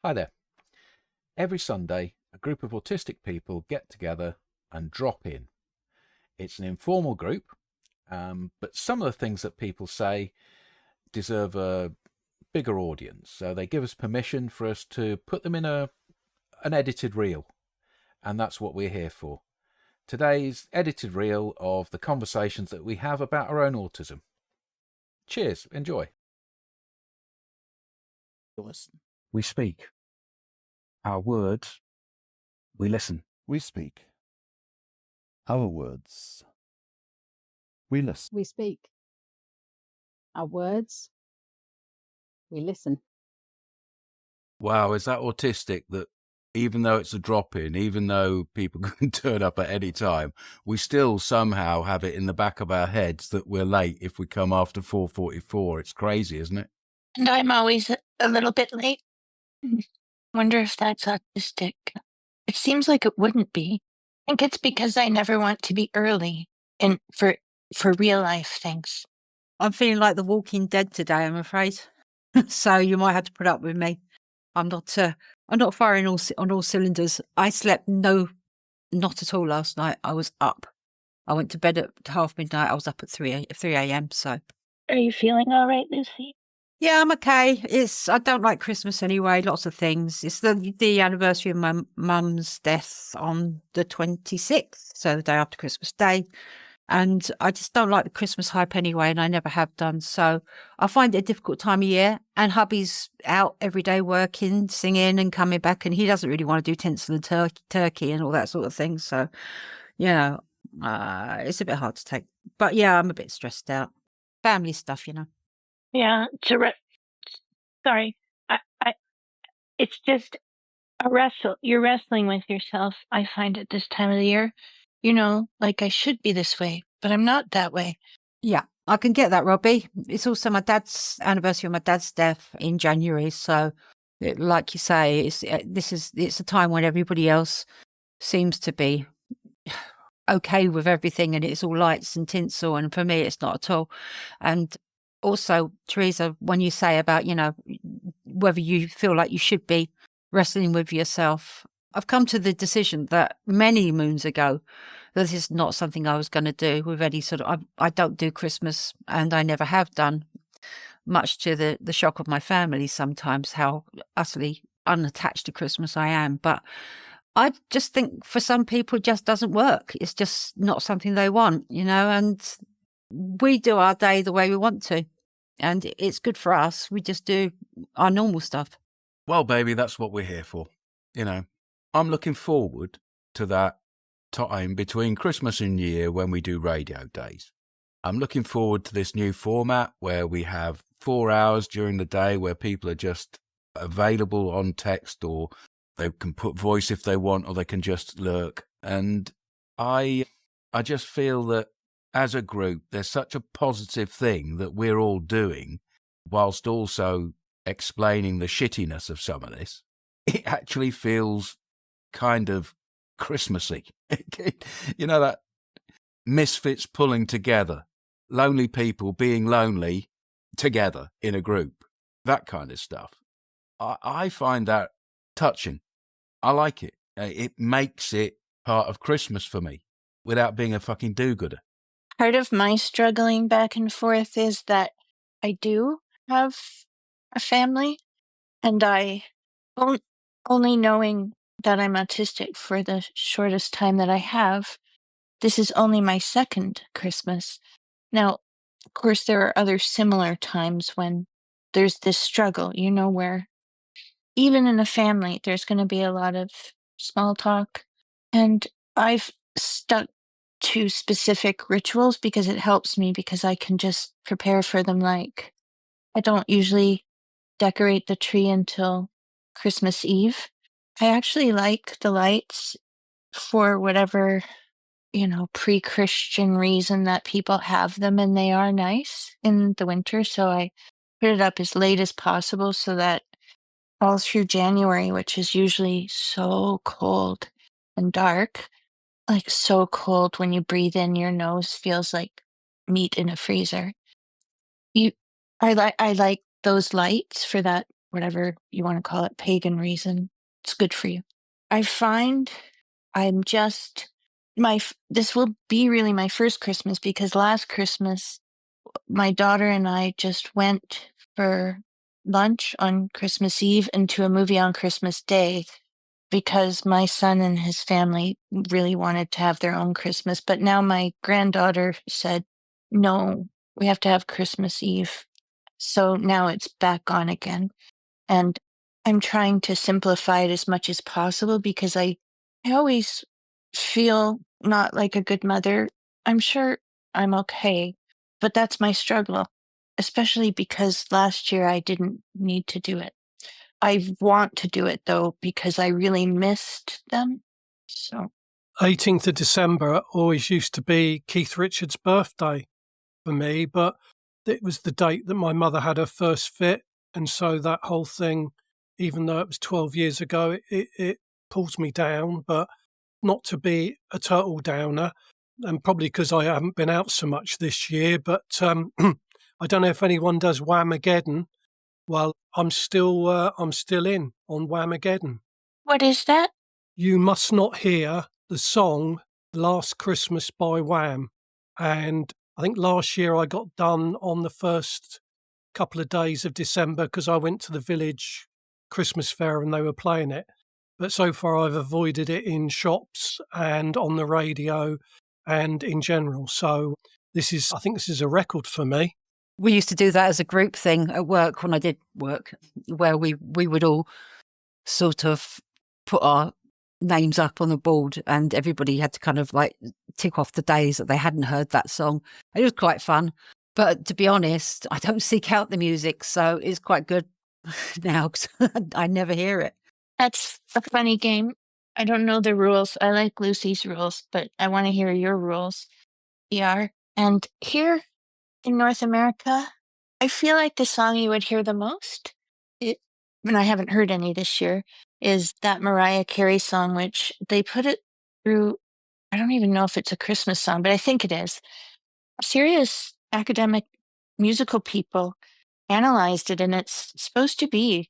Hi there. Every Sunday, a group of autistic people get together and drop in. It's an informal group, but some of the things that people say deserve a bigger audience. So they give us permission for us to put them in an edited reel, and that's what we're here for. Today's edited reel of the conversations that we have about our own autism. Cheers, enjoy. We speak. Our words, we listen. We speak. Our words, we listen. We speak. Our words, we listen. Wow, is that autistic that even though it's a drop-in, even though people can turn up at any time, we still somehow have it in the back of our heads that we're late if we come after 4:44. It's crazy, isn't it? And I'm always a little bit late. Wonder if that's autistic. It seems like it wouldn't be. I think it's because I never want to be early and for real life things. I'm feeling like the Walking Dead today, I'm afraid. So you might have to put up with me. I'm not firing on all cylinders. I slept not at all last night. I was up. I went to bed at midnight. I was up at 3 a.m. So Are you feeling all right, Lucy? yeah, I'm okay. I don't like Christmas anyway. Lots of things. It's the anniversary of my mum's death on the 26th, so the day after Christmas Day. And I just don't like the Christmas hype anyway, and I never have done. So I find it a difficult time of year. And hubby's out every day working, singing and coming back, and he doesn't really want to do tinsel and turkey and all that sort of thing. So, it's a bit hard to take. But yeah, I'm a bit stressed out. Family stuff, Yeah, sorry. It's just a wrestle. You're wrestling with yourself, I find, at this time of the year. Like I should be this way, but I'm not that way. Yeah, I can get that, Robbie. It's also my dad's anniversary of my dad's death in January. So, like you say, it's a time when everybody else seems to be okay with everything, and it's all lights and tinsel. And for me, it's not at all. And also, Teresa, when you say about whether you feel like you should be wrestling with yourself, I've come to the decision that many moons ago that this is not something I was going to do with any sort of. I don't do Christmas, and I never have done, much to the shock of my family sometimes, how utterly unattached to Christmas I am. But I just think for some people it just doesn't work. It's just not something they want, and we do our day the way we want to. And it's good for us. We just do our normal stuff. Well, baby, that's what we're here for. I'm looking forward to that time between Christmas and New Year when we do radio days. I'm looking forward to this new format where we have 4 hours during the day where people are just available on text, or they can put voice if they want, or they can just lurk. And I just feel that as a group, there's such a positive thing that we're all doing, whilst also explaining the shittiness of some of this. It actually feels kind of Christmassy. That misfits pulling together, lonely people being lonely together in a group, that kind of stuff. I find that touching. I like it. It makes it part of Christmas for me without being a fucking do-gooder. Part of my struggling back and forth is that I do have a family, and I only knowing that I'm autistic for the shortest time that I have, this is only my second Christmas. Now, of course, there are other similar times when there's this struggle, where even in a family, there's going to be a lot of small talk. And I've stuck to specific rituals because it helps me, because I can just prepare for them. Like, I don't usually decorate the tree until Christmas Eve. I actually like the lights for whatever, pre-Christian reason that people have them, and they are nice in the winter. So I put it up as late as possible so that all through January, which is usually so cold and dark, like so cold when you breathe in, your nose feels like meat in a freezer. I like those lights for that whatever you want to call it, pagan reason, it's good for you. I find I'm just this will be really my first Christmas, because last Christmas my daughter and I just went for lunch on Christmas Eve and to a movie on Christmas Day, because my son and his family really wanted to have their own Christmas. But now my granddaughter said, no, we have to have Christmas Eve. So now it's back on again. And I'm trying to simplify it as much as possible, because I always feel not like a good mother. I'm sure I'm okay, but that's my struggle, especially because last year I didn't need to do it. I want to do it though, because I really missed them. So 18th of December always used to be Keith Richards' birthday for me, but it was the date that my mother had her first fit. And so that whole thing, even though it was 12 years ago, it pulls me down, but not to be a total downer. And probably because I haven't been out so much this year, but I don't know if anyone does Whamageddon. Well, I'm still in on Whamageddon. what is that? You must not hear the song Last Christmas by Wham. And I think last year I got done on the first couple of days of December because I went to the village Christmas fair and they were playing it. But so far I've avoided it in shops and on the radio and in general. So I think this is a record for me. We used to do that as a group thing at work when I did work, where we would all sort of put our names up on the board and everybody had to kind of like tick off the days that they hadn't heard that song. It was quite fun. But to be honest, I don't seek out the music, so it's quite good now because I never hear it. That's a funny game. I don't know the rules. I like Lucy's rules, but I want to hear your rules, ER. And here in North America, I feel like the song you would hear the most, and I haven't heard any this year, is that Mariah Carey song, which they put it through. I don't even know if it's a Christmas song, but I think it is. Serious academic musical people analyzed it, and it's supposed to be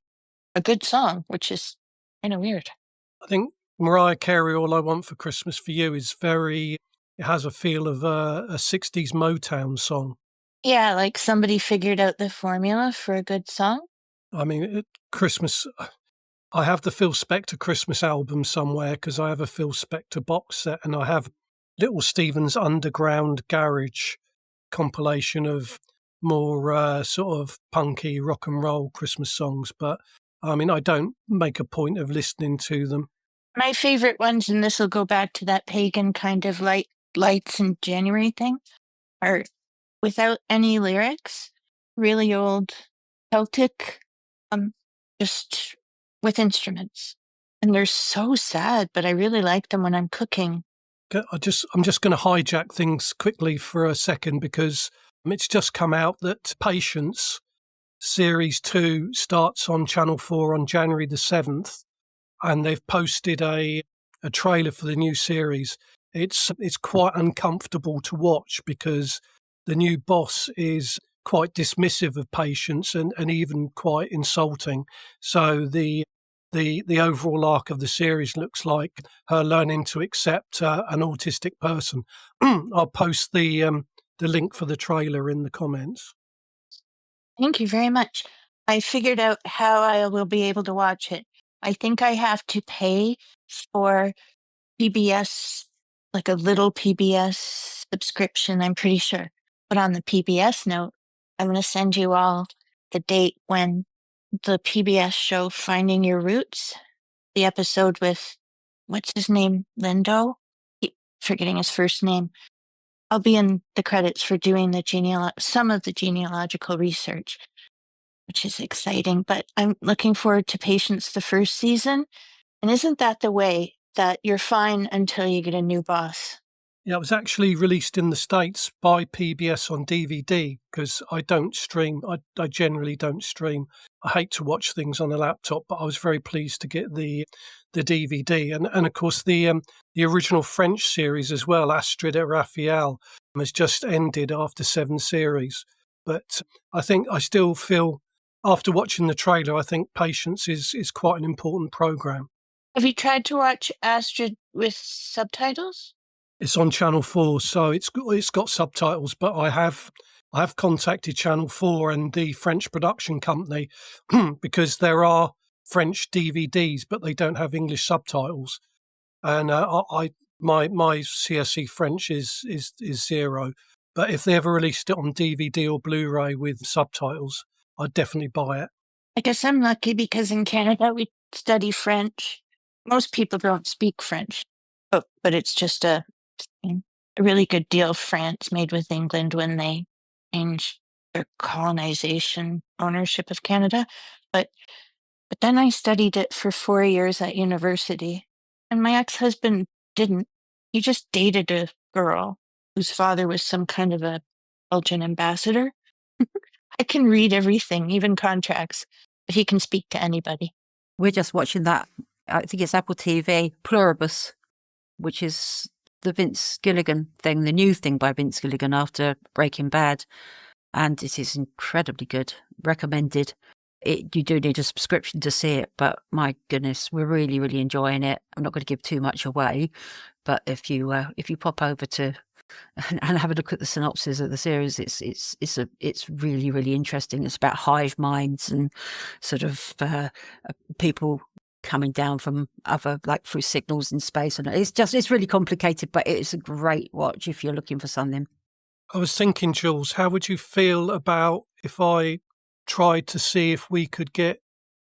a good song, which is kind of weird. I think Mariah Carey, All I Want for Christmas for You is it has a feel of a 60s Motown song. Yeah, like somebody figured out the formula for a good song. I mean, Christmas, I have the Phil Spector Christmas album somewhere because I have a Phil Spector box set and I have Little Steven's Underground Garage compilation of more sort of punky rock and roll Christmas songs. But I mean, I don't make a point of listening to them. My favorite ones, and this will go back to that pagan kind of lights in January thing, are without any lyrics, really old Celtic, just with instruments. And they're so sad, but I really like them when I'm cooking. I'm just going to hijack things quickly for a second because it's just come out that Patience Series 2 starts on Channel 4 on January the 7th, and they've posted a trailer for the new series. It's quite uncomfortable to watch because the new boss is quite dismissive of Patience and even quite insulting. So the overall arc of the series looks like her learning to accept an autistic person. I'll post the link for the trailer in the comments. Thank you very much. I figured out how I will be able to watch it. I think I have to pay for PBS, like a little PBS subscription, I'm pretty sure. But on the PBS note, I'm going to send you all the date when the PBS show Finding Your Roots, the episode with, what's his name, Lindo? Forgetting his first name. I'll be in the credits for doing some of the genealogical research, which is exciting. But I'm looking forward to Patience the first season. And isn't that the way that you're fine until you get a new boss? Yeah, it was actually released in the States by PBS on DVD because I don't stream. I generally don't stream. I hate to watch things on a laptop, but I was very pleased to get the DVD. And of course, the original French series as well, Astrid et Raphael, has just ended after 7 series. But I think I still feel after watching the trailer, I think Patience is quite an important program. Have you tried to watch Astrid with subtitles? It's on Channel 4, so it's got subtitles, but I have contacted Channel 4 and the French production company because there are French DVDs, but they don't have English subtitles. And my CSE French is 0. But if they ever released it on DVD or Blu-ray with subtitles, I'd definitely buy it. I guess I'm lucky because in Canada we study French. Most people don't speak French, but it's just a really good deal France made with England when they changed their colonization ownership of Canada. But then I studied it for 4 years at university, and my ex-husband didn't. He just dated a girl whose father was some kind of a Belgian ambassador. I can read everything, even contracts, but he can speak to anybody. We're just watching that. I think it's Apple TV, Pluribus, which is the Vince Gilligan thing, the new thing by Vince Gilligan after Breaking Bad. And it is incredibly good. Recommended. You do need a subscription to see it, but my goodness, we're really, really enjoying it. I'm not going to give too much away, but if you pop over to and have a look at the synopsis of the series, it's really, really interesting. It's about hive minds and sort of people coming down from other, like through signals in space, and it's really complicated, but it's a great watch if you're looking for something. I was thinking, Jules, how would you feel about if I tried to see if we could get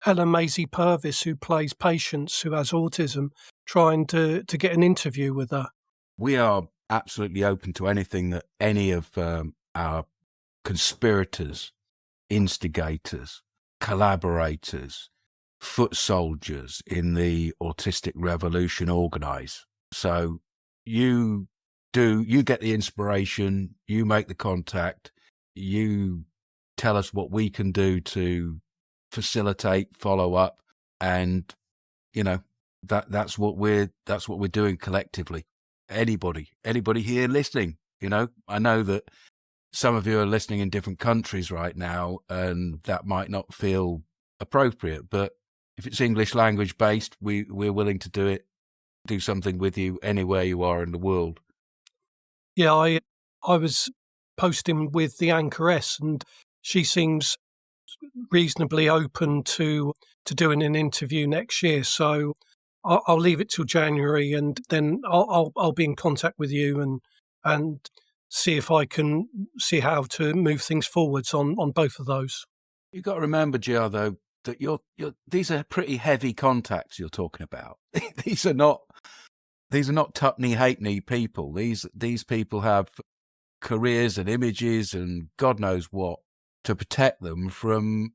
Ella Maisie Purvis, who plays Patience, who has autism, trying to get an interview with her? We are absolutely open to anything that any of our conspirators, instigators, collaborators, foot soldiers in the autistic revolution organise. So you get the inspiration, you make the contact, you tell us what we can do to facilitate, follow up, and that's what we're doing collectively. Anybody here listening, I know that some of you are listening in different countries right now, and that might not feel appropriate, but if it's English language based, we're willing to do something with you anywhere you are in the world. Yeah, I was posting with the anchoress, and she seems reasonably open to doing an interview next year. So I'll leave it till January, and then I'll be in contact with you and see if I can see how to move things forwards on both of those. You've got to remember, GR, though, that these are pretty heavy contacts you're talking about. These are not Tupney Halfpenny people. These people have careers and images and God knows what to protect them from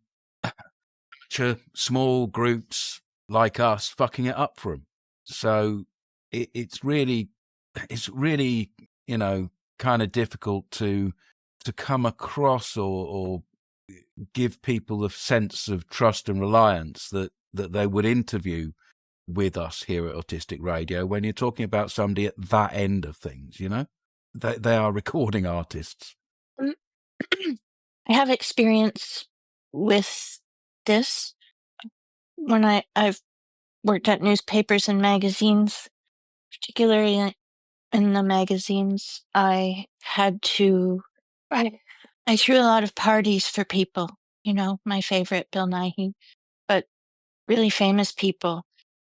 small groups like us fucking it up for them. So it's really kind of difficult to come across or give people a sense of trust and reliance that they would interview with us here at Autistic Radio when you're talking about somebody at that end of things. They are recording artists. I have experience with this when I've worked at newspapers and magazines, particularly in the magazines. I threw a lot of parties for people, my favorite, Bill Nighy, but really famous people.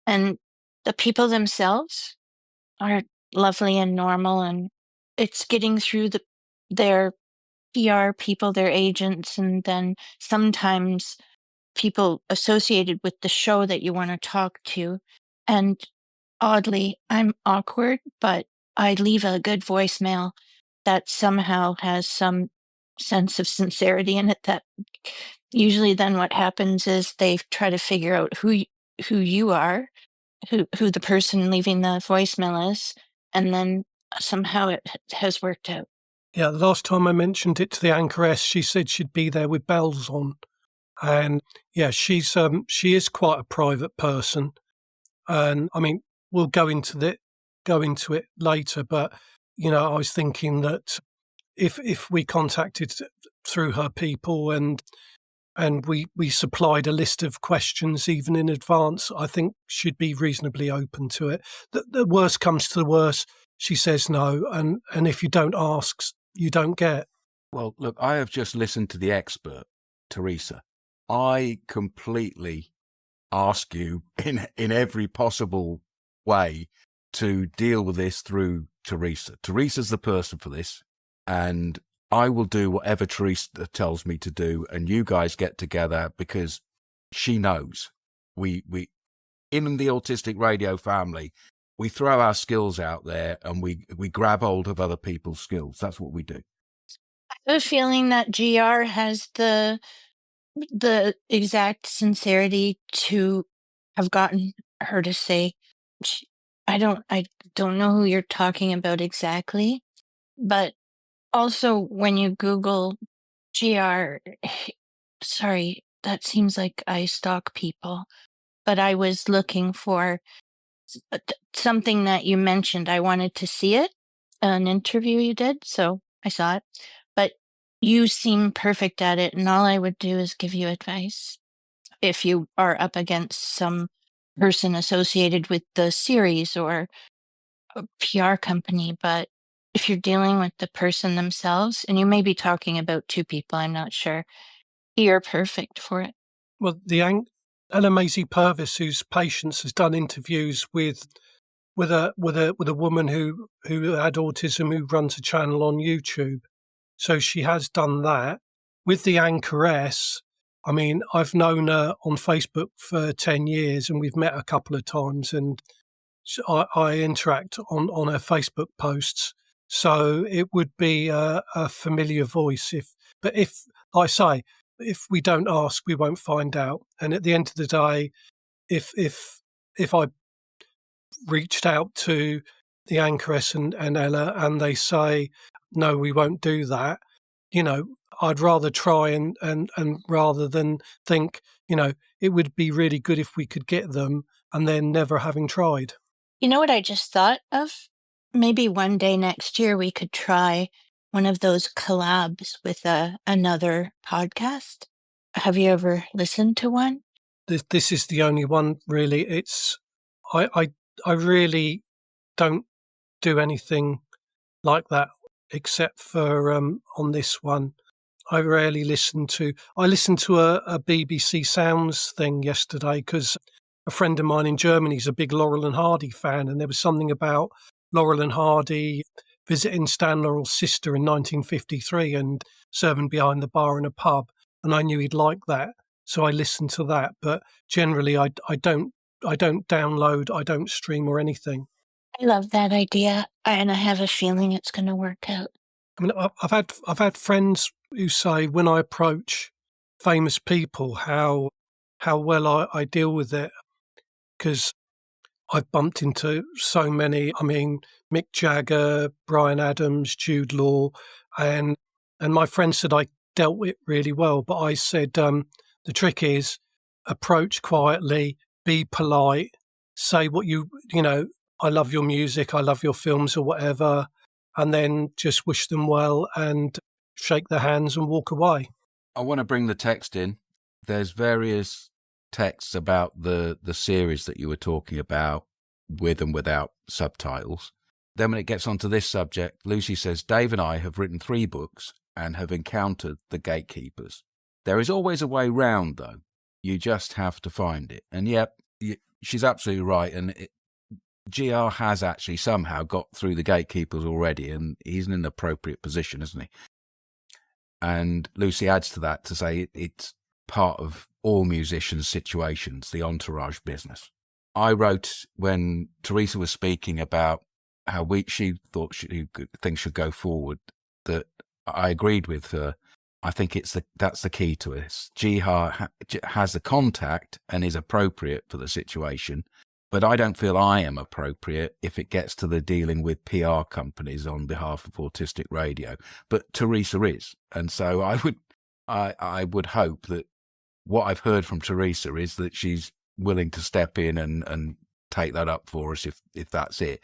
And the people themselves are lovely and normal, and it's getting through their PR people, their agents, and then sometimes people associated with the show that you want to talk to. And oddly, I'm awkward, but I leave a good voicemail that somehow has some sense of sincerity in it. That usually then what happens is they try to figure out who you are, who the person leaving the voicemail is, and then somehow it has worked out. Yeah, the last time I mentioned it to the anchoress, she said she'd be there with bells on. And yeah, she is quite a private person. And I mean, we'll go into it later, but I was thinking that if we contacted through her people and and we supplied a list of questions even in advance, I think she'd be reasonably open to it. The worst comes to the worst, she says no, and if you don't ask, you don't get. Well, look, I have just listened to the expert, Teresa. I completely ask you in every possible way to deal with this through Teresa. Teresa's the person for this, and I will do whatever Teresa tells me to do, and you guys get together because she knows. We in the Autistic Radio family, we throw our skills out there and we grab hold of other people's skills. That's what we do. I have a feeling that GR has the exact sincerity to have gotten her to say, I don't know who you're talking about exactly, but also when you Google GR, sorry, that seems like I stalk people, but I was looking for something that you mentioned. I wanted to see it, an interview you did, so I saw it. But you seem perfect at it, and all I would do is give you advice if you are up against some person associated with the series or a PR company. But if you're dealing with the person themselves, and you may be talking about two people, I'm not sure, you're perfect for it. Well, Ella Maisie Purvis, whose patients has done interviews with a woman who had autism, who runs a channel on YouTube. So she has done that. With the anchoress, I mean, I've known her on Facebook for 10 years and we've met a couple of times, and I interact on her Facebook posts. So it would be a familiar voice. But if we don't ask, we won't find out. And at the end of the day, if I reached out to the anchoress and Ella and they say, no, we won't do that, I'd rather try and rather than think, it would be really good if we could get them and then never having tried. You know what I just thought of? Maybe one day next year we could try one of those collabs with another podcast. Have you ever listened to one? This is the only one, really. It's I really don't do anything like that except for on this one. I rarely listen to. I listened to a BBC Sounds thing yesterday because a friend of mine in Germany is a big Laurel and Hardy fan, and there was something about Laurel and Hardy visiting Stan Laurel's sister in 1953 and serving behind the bar in a pub, and I knew he'd like that, so I listened to that. But generally, I don't download, I don't stream or anything. I love that idea, and I have a feeling it's going to work out. I mean, I've had friends who say when I approach famous people how well I deal with it, because I've bumped into so many. I mean, Mick Jagger, Bryan Adams, Jude Law, and my friend said I dealt with it really well. But I said the trick is approach quietly, be polite, say what I love your music, I love your films or whatever, and then just wish them well and shake their hands and walk away. I want to bring the text in. There's various texts about the series that you were talking about, with and without subtitles. Then when it gets onto this subject, Lucy says, Dave and I have written 3 books and have encountered the gatekeepers. There is always a way round, though. You just have to find it. And yep, she's absolutely right. And GR has actually somehow got through the gatekeepers already, and he's in an appropriate position, isn't he? And Lucy adds to that to say it's part of all musicians' situations, the entourage business. I wrote when Teresa was speaking about how she thought things should go forward, that I agreed with her. I think that's the key to this. GR has the contact and is appropriate for the situation, but I don't feel I am appropriate if it gets to the dealing with PR companies on behalf of Autistic Radio. But Teresa is, and so I would hope that what I've heard from Teresa is that she's willing to step in and take that up for us if that's it.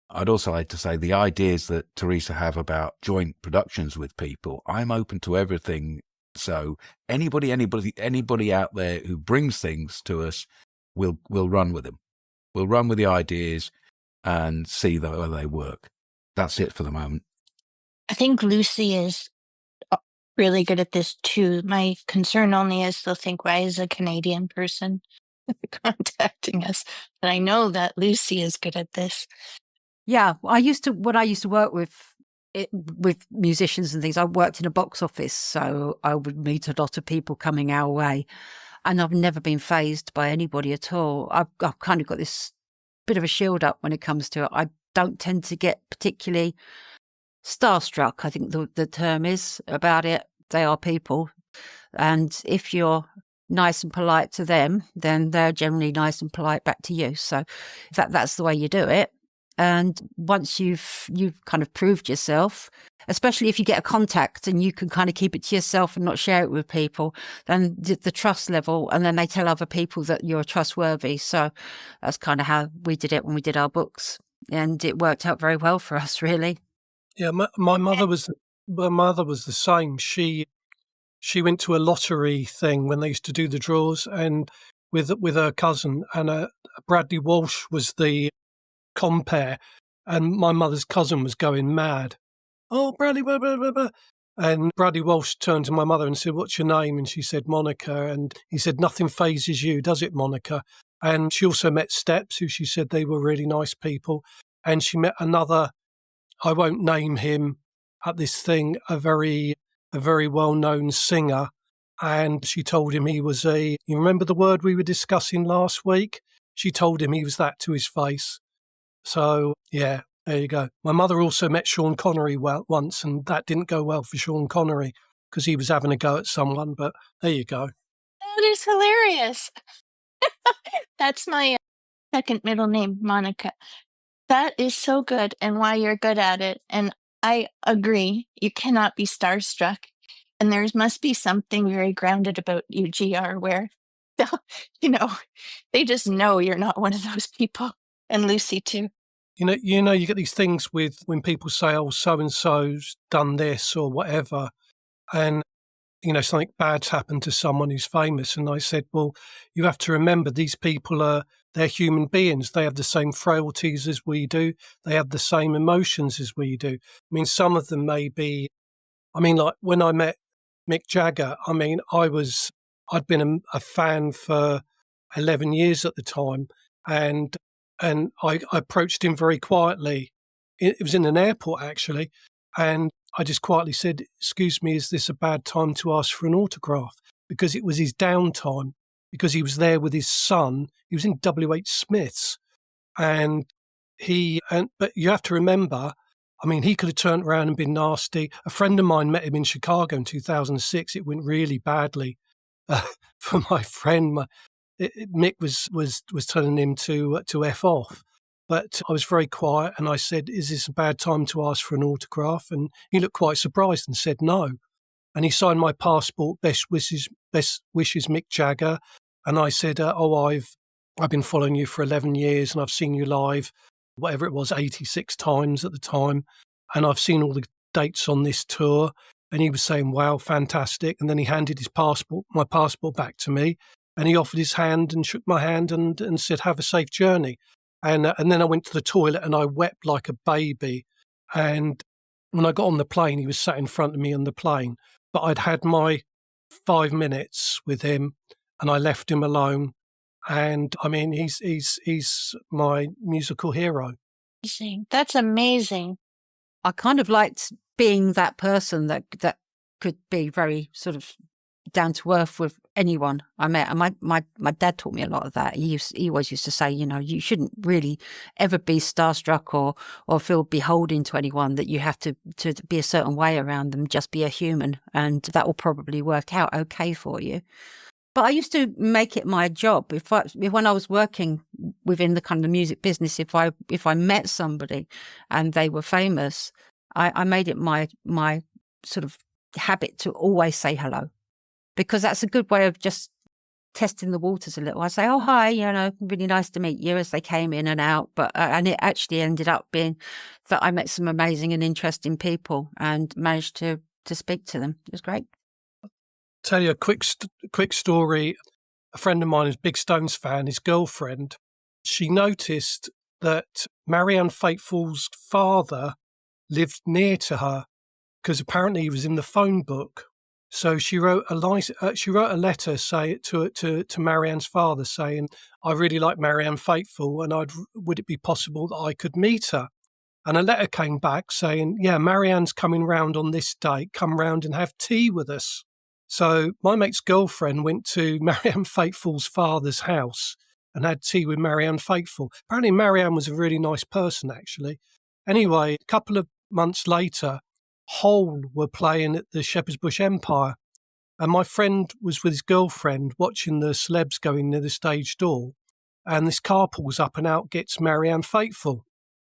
I'd also like to say the ideas that Teresa have about joint productions with people, I'm open to everything So anybody out there who brings things to us, we'll run with them. We'll run with the ideas and see whether they work. That's it for the moment. I think Lucy is really good at this too. My concern only is they'll think, why is a Canadian person contacting us? But I know that Lucy is good at this. Yeah, when I used to work with musicians and things, I worked in a box office, so I would meet a lot of people coming our way, and I've never been fazed by anybody at all. I've kind of got this bit of a shield up when it comes to it. I don't tend to get particularly starstruck, I think the term is about it. They are people, and if you're nice and polite to them, then they're generally nice and polite back to you. So that's the way you do it. And once you've kind of proved yourself, especially if you get a contact and you can kind of keep it to yourself and not share it with people, then the trust level, and then they tell other people that you're trustworthy. So that's kind of how we did it when we did our books, and it worked out very well for us, really. Yeah, my mother was the same. She went to a lottery thing when they used to do the draws, and with her cousin, and Bradley Walsh was the compare, and my mother's cousin was going mad. Oh, Bradley, blah, blah, blah, blah. And Bradley Walsh turned to my mother and said, "What's your name?" And she said, "Monica." And he said, "Nothing phases you, does it, Monica?" And she also met Steps, who she said they were really nice people. And she met another, I won't name him, at this thing, a very well-known singer. And she told him he was you remember the word we were discussing last week? She told him he was that to his face. So, yeah, there you go. My mother also met Sean Connery once, and that didn't go well for Sean Connery because he was having a go at someone, but there you go. That is hilarious. That's my second middle name, Monica. That is so good, and why you're good at it. And I agree, you cannot be starstruck. And there must be something very grounded about you, GR, where, they just know you're not one of those people. And Lucy too. You get these things with when people say, "Oh, so and so's done this" or whatever, and something bad's happened to someone who's famous. And I said, well, you have to remember these people they're human beings. They have the same frailties as we do. They have the same emotions as we do. I mean, some of them may be. I mean, like when I met Mick Jagger, I mean, I'd been a fan for 11 years at the time, and I approached him very quietly. It was in an airport, actually, and I just quietly said, "Excuse me, is this a bad time to ask for an autograph?" Because it was his downtime, because he was there with his son. He was in WH Smith's, but you have to remember, I mean, he could have turned around and been nasty. A friend of mine met him in Chicago in 2006. It went really badly for my friend. Mick was telling him to F off, but I was very quiet and I said, "Is this a bad time to ask for an autograph?" And he looked quite surprised and said no. And he signed my passport, best wishes, Mick Jagger. And I said, I've been following you for 11 years and I've seen you live, whatever it was, 86 times at the time. And I've seen all the dates on this tour. And he was saying, "Wow, fantastic." And then he handed my passport back to me. And he offered his hand and shook my hand and said, "Have a safe journey." And then I went to the toilet and I wept like a baby. And when I got on the plane, he was sat in front of me on the plane. But I'd had my 5 minutes with him and I left him alone. And I mean, he's my musical hero. That's amazing. I kind of liked being that person that could be very sort of down to earth with anyone I met. And my dad taught me a lot of that. He always used to say, you shouldn't really ever be starstruck or feel beholden to anyone, that you have to be a certain way around them, just be a human, and that will probably work out okay for you. But I used to make it my job, when I was working within the kind of music business, if I met somebody and they were famous, I made it my sort of habit to always say hello. Because that's a good way of just testing the waters a little. I say, "Oh, hi, really nice to meet you," as they came in and out. But and it actually ended up being that I met some amazing and interesting people and managed to speak to them. It was great. tell you a quick story. A friend of mine who's a big Stones fan, his girlfriend, she noticed that Marianne Faithfull's father lived near to her because apparently he was in the phone book. So she wrote a letter to Marianne's father saying, "I really like Marianne Faithfull, and would it be possible that I could meet her?" And a letter came back saying, "Yeah, Marianne's coming round on this date. Come round and have tea with us." So my mate's girlfriend went to Marianne Faithfull's father's house and had tea with Marianne Faithfull. Apparently Marianne was a really nice person, actually. Anyway, a couple of months later, Hole were playing at the Shepherd's Bush Empire, and my friend was with his girlfriend watching the celebs going near the stage door, and this car pulls up and out gets Marianne Faithfull.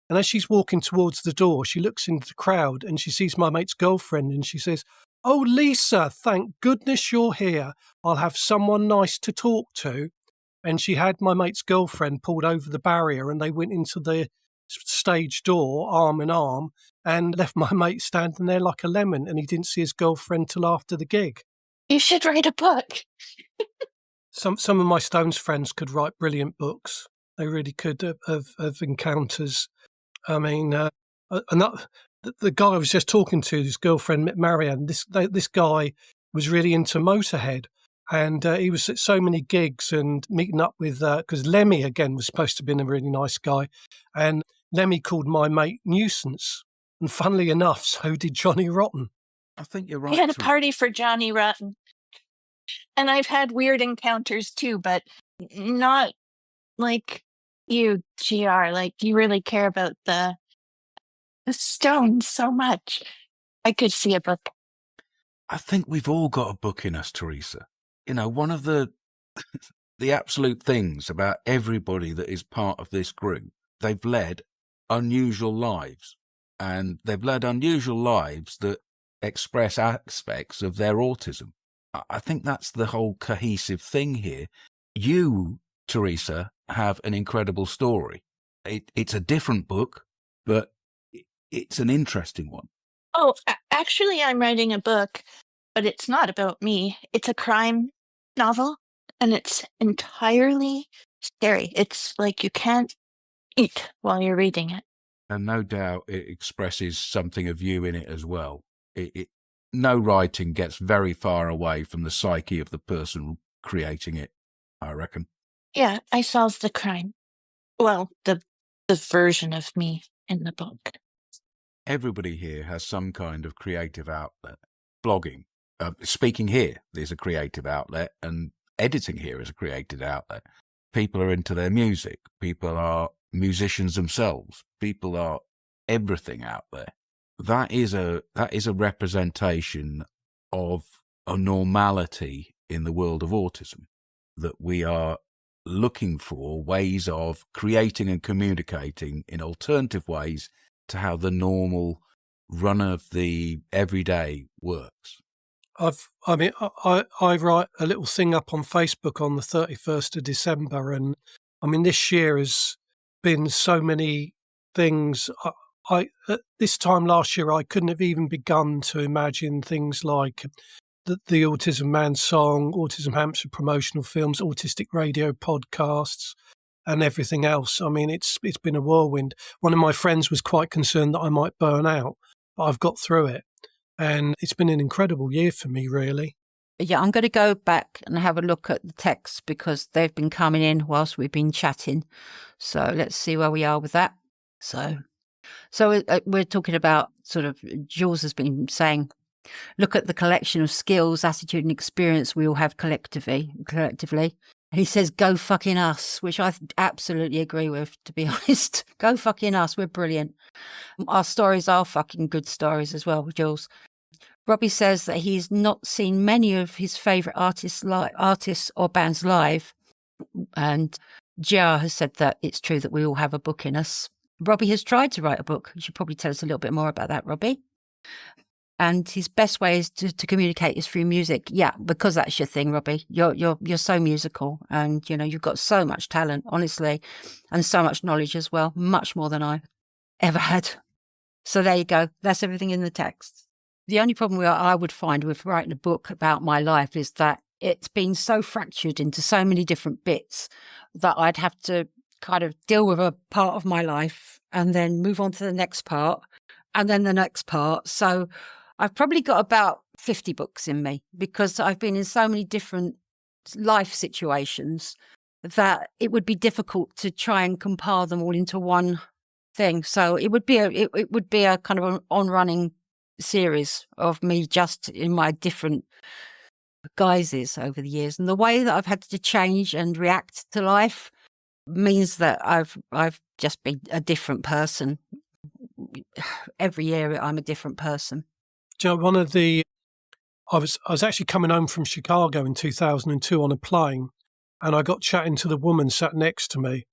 And as she's walking towards the door, she looks into the crowd and she sees my mate's girlfriend and she says, "Oh, Lisa, thank goodness you're here. I'll have someone nice to talk to." And she had my mate's girlfriend pulled over the barrier and they went into the stage door arm in arm and left my mate standing there like a lemon, and he didn't see his girlfriend till after the gig. You should write a book. Some of my Stones friends could write brilliant books. They really could, of encounters. I mean, the guy I was just talking to, his girlfriend Marianne, this guy was really into Motorhead, and he was at so many gigs and meeting up with, because Lemmy again was supposed to have been a really nice guy, and Lemmy called my mate nuisance, and funnily enough, so did Johnny Rotten. I think you're right. We had a party for Johnny Rotten, and I've had weird encounters too, but not like you, GR. Like, you really care about the Stones so much. I could see a book. I think we've all got a book in us, Teresa. You know, one of the absolute things about everybody that is part of this group, they've led unusual lives, and they've led unusual lives that express aspects of their autism. I think that's the whole cohesive thing here. You, Teresa, have an incredible story. It's a different book, but it's an interesting one. Oh, actually, I'm writing a book, but it's not about me. It's a crime novel, and it's entirely scary. It's like you can't eat while you're reading it. And no doubt it expresses something of you in it as well. No writing gets very far away from the psyche of the person creating it, I reckon. Yeah, I solved the crime. Well, the version of me in the book. Everybody here has some kind of creative outlet. Blogging, speaking here is a creative outlet, and editing here is a creative outlet. People are into their music. People are musicians themselves. People are everything out there. That is a representation of a normality in the world of autism, that we are looking for ways of creating and communicating in alternative ways to how the normal run of the everyday works. I write a little thing up on Facebook on the 31st of December, and I mean, this year has been so many things. At this time last year, I couldn't have even begun to imagine things like the Autism Man song, Autism Hampshire promotional films, autistic radio podcasts, and everything else. I mean, it's been a whirlwind. One of my friends was quite concerned that I might burn out, but I've got through it. And it's been an incredible year for me, really. Yeah, I'm going to go back and have a look at the texts because they've been coming in whilst we've been chatting. So let's see where we are with that. So we're talking about sort of, Jules has been saying, look at the collection of skills, attitude and experience we all have collectively. And he says, go fucking us, which I absolutely agree with, to be honest. Go fucking us. We're brilliant. Our stories are fucking good stories as well, Jules. Robbie says that he's not seen many of his favourite artists or bands live. And GR has said that it's true that we all have a book in us. Robbie has tried to write a book. You should probably tell us a little bit more about that, Robbie. And his best way is to communicate is through music. Yeah, because that's your thing, Robbie. You're so musical, and you know you've got so much talent, honestly, and so much knowledge as well, much more than I've ever had. So there you go. That's everything in the text. The only problem I would find with writing a book about my life is that it's been so fractured into so many different bits that I'd have to kind of deal with a part of my life and then move on to the next part and then the next part. So I've probably got about 50 books in me because I've been in so many different life situations that it would be difficult to try and compile them all into one thing. So it would be a kind of an on-running series of me just in my different guises over the years. And the way that I've had to change and react to life means that I've just been a different person. Every year I'm a different person. Do you know, I was actually coming home from Chicago in 2002 on a plane, and I got chatting to the woman sat next to me,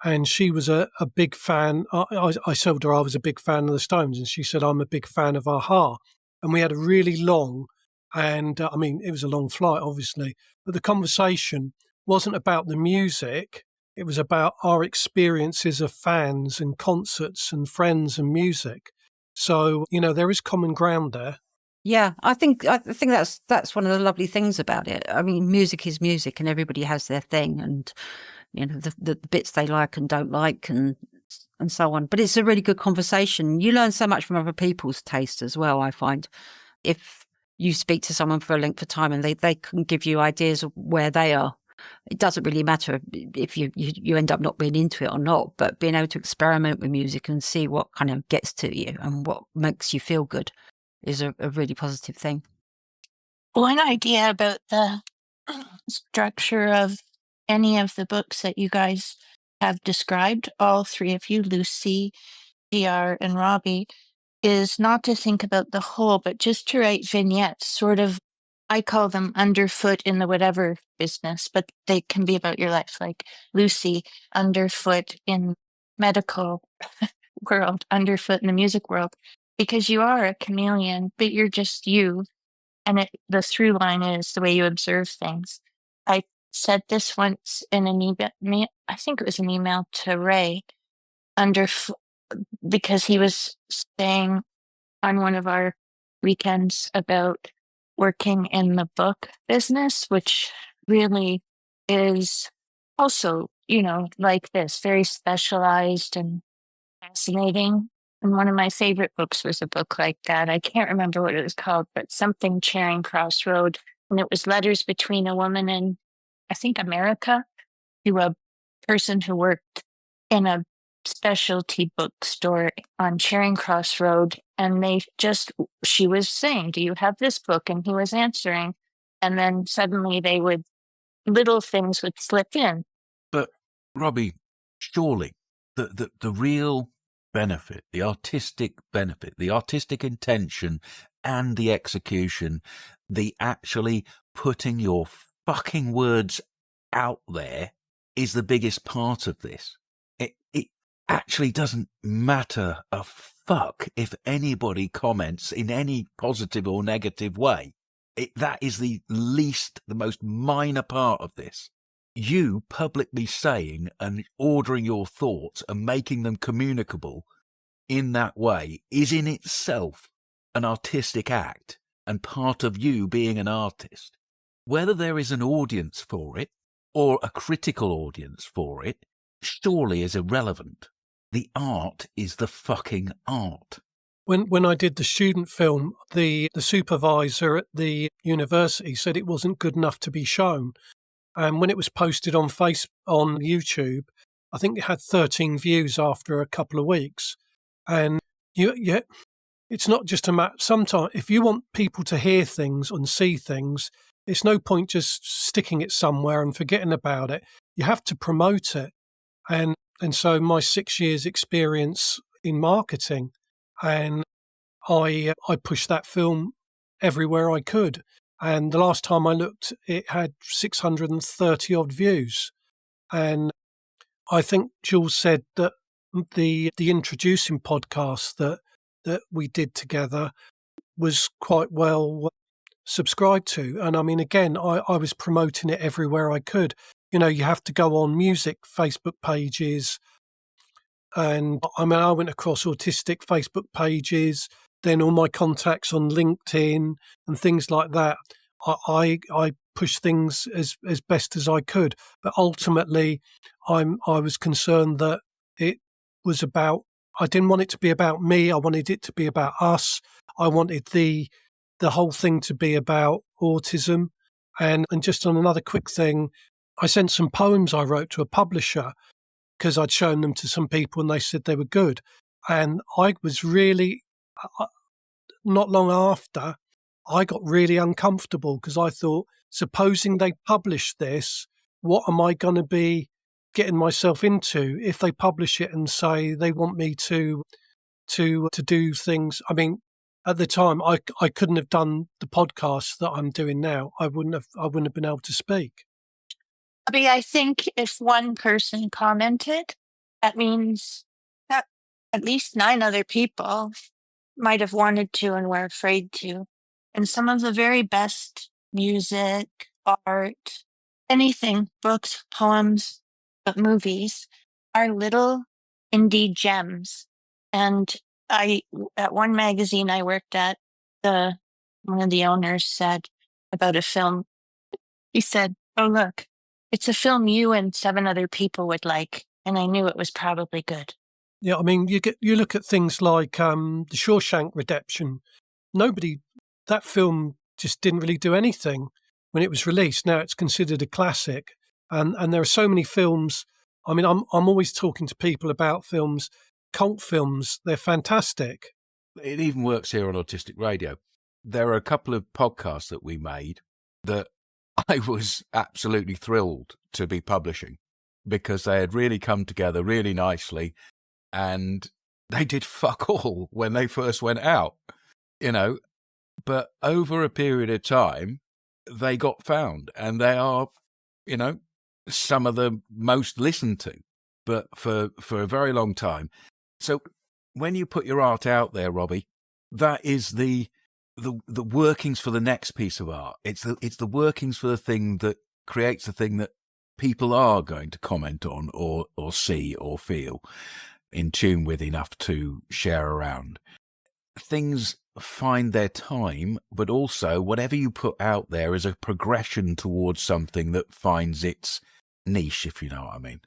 and she was a big fan. I told her I was a big fan of the Stones, and she said I'm a big fan of Aha. And we had a really long, and I mean, it was a long flight, obviously, but the conversation wasn't about the music. It was about our experiences of fans and concerts and friends and music. So, you know, there is common ground there. Yeah, I think that's one of the lovely things about it. I mean, music is music, and everybody has their thing, and you know the bits they like and don't like, and so on. But it's a really good conversation. You learn so much from other people's taste as well. I find if you speak to someone for a length of time and they can give you ideas of where they are. It doesn't really matter if you end up not being into it or not, but being able to experiment with music and see what kind of gets to you and what makes you feel good is a really positive thing. One idea about the structure of any of the books that you guys have described, all three of you, Lucy, DR, and Robbie, is not to think about the whole, but just to write vignettes, sort of, I call them underfoot in the whatever business, but they can be about your life. Like Lucy, underfoot in medical world, underfoot in the music world, because you are a chameleon, but you're just you. And the through line is the way you observe things. I said this once in an email, I think it was an email to Ray, because he was saying on one of our weekends about working in the book business, which really is also, you know, like this, very specialized and fascinating. And one of my favorite books was a book like that. I can't remember what it was called, but something Charing Cross Road. And it was letters between a woman in, I think, America, to a person who worked in a specialty bookstore on Charing Cross Road. And she was saying, do you have this book? And he was answering. And then suddenly little things would slip in. But Robbie, surely the real benefit, the artistic benefit, the artistic intention and the execution, the actually putting your fucking words out there is the biggest part of this. It actually doesn't matter a fuck if anybody comments in any positive or negative way. That is the most minor part of this. You publicly saying and ordering your thoughts and making them communicable in that way is in itself an artistic act and part of you being an artist. Whether there is an audience for it or a critical audience for it surely is irrelevant. The art is the fucking art. When I did the student film, the supervisor at the university said it wasn't good enough to be shown. And when it was posted on YouTube, I think it had 13 views after a couple of weeks. And it's not just a matter. Sometimes, if you want people to hear things and see things, it's no point just sticking it somewhere and forgetting about it. You have to promote it. And so my 6 years experience in marketing, and I pushed that film everywhere I could. And the last time I looked, it had 630 odd views. And I think Jules said that the introducing podcast that we did together was quite well subscribed to. And I mean, again, I was promoting it everywhere I could. You know, you have to go on music Facebook pages. And I mean, I went across autistic Facebook pages, then all my contacts on LinkedIn and things like that, I pushed things as best as I could. But ultimately, I was concerned that it was about, I didn't want it to be about me. I wanted it to be about us. I wanted the whole thing to be about autism. And just on another quick thing, I sent some poems I wrote to a publisher because I'd shown them to some people and they said they were good. And I was really, not long after, I got really uncomfortable because I thought, supposing they publish this, what am I going to be getting myself into if they publish it and say they want me to do things? I mean, at the time, I couldn't have done the podcast that I'm doing now. I wouldn't have been able to speak. I think if one person commented, that means that at least 9 other people might have wanted to and were afraid to. And some of the very best music, art, anything, books, poems, but movies, are little indie gems. And at one magazine I worked at, one of the owners said about a film, he said, "Oh, look, it's a film you and 7 other people would like." And I knew it was probably good. Yeah, I mean, you look at things like The Shawshank Redemption. That film just didn't really do anything when it was released. Now it's considered a classic, and there are so many films. I mean, I'm always talking to people about films, cult films. They're fantastic. It even works here on Autistic Radio. There are a couple of podcasts that we made that I was absolutely thrilled to be publishing because they had really come together really nicely, and they did fuck all when they first went out, but over a period of time, they got found, and they are, some of the most listened to, but for a very long time. So when you put your art out there, Robbie, that is the workings for the next piece of art. It's the workings for the thing that creates the thing that people are going to comment on or see or feel in tune with enough to share around. Things find their time, but also whatever you put out there is a progression towards something that finds its niche, if you know what I mean.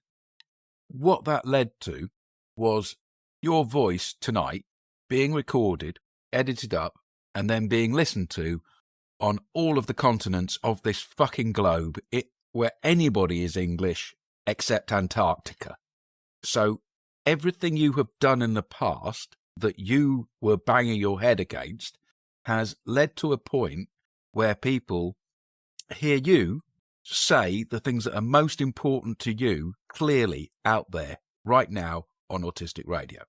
What that led to was your voice tonight being recorded, edited up, and then being listened to on all of the continents of this fucking globe, where anybody is English except Antarctica. So everything you have done in the past that you were banging your head against has led to a point where people hear you say the things that are most important to you clearly out there right now on Autistic Radio.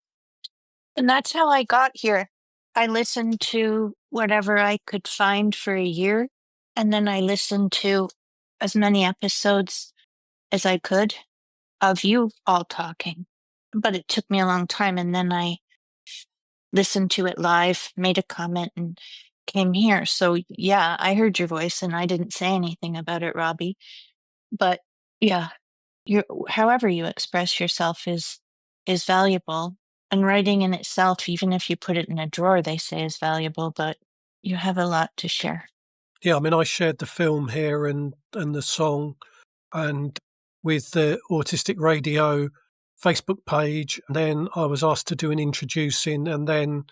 And that's how I got here. I listened to whatever I could find for a year, and then I listened to as many episodes as I could of you all talking. But it took me a long time, and then I listened to it live, made a comment, and came here. So yeah, I heard your voice, and I didn't say anything about it, Robbie. But yeah, however you express yourself is valuable. And writing in itself, even if you put it in a drawer, they say is valuable, but you have a lot to share. Yeah, I mean, I shared the film here and the song, and with the Autistic Radio Facebook page. And then I was asked to do an introducing, and then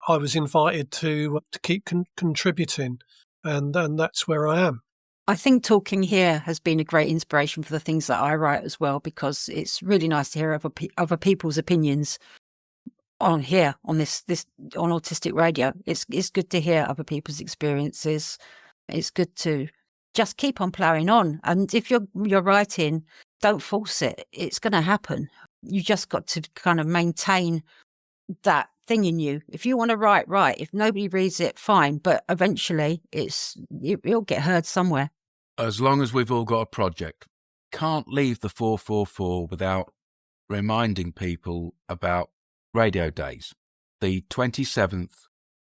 I was invited to keep contributing, and that's where I am. I think talking here has been a great inspiration for the things that I write as well, because it's really nice to hear other people's opinions on here, on this on Autistic Radio. It's good to hear other people's experiences. It's good to just keep on ploughing on. And if you're writing, don't force it. It's going to happen. You just got to kind of maintain that thing in you. If you want to write. If nobody reads it, fine. But eventually it'll get heard somewhere. As long as we've all got a project. Can't leave the 444 without reminding people about radio days. The 27th,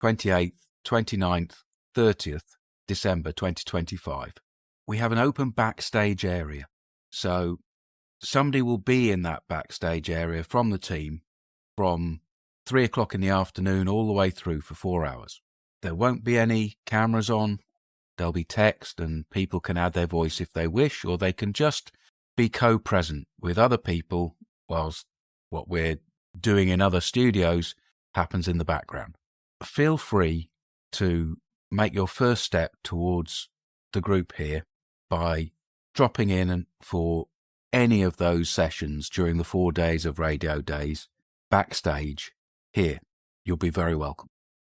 28th, 29th, 30th December 2025. We have an open backstage area. So somebody will be in that backstage area from the team from 3 o'clock in the afternoon all the way through for 4 hours. There won't be any cameras on. There'll be text, and people can add their voice if they wish, or they can just be co-present with other people whilst what we're doing in other studios happens in the background. Feel free to make your first step towards the group here by dropping in for any of those sessions during the 4 days of radio days backstage here. You'll be very welcome.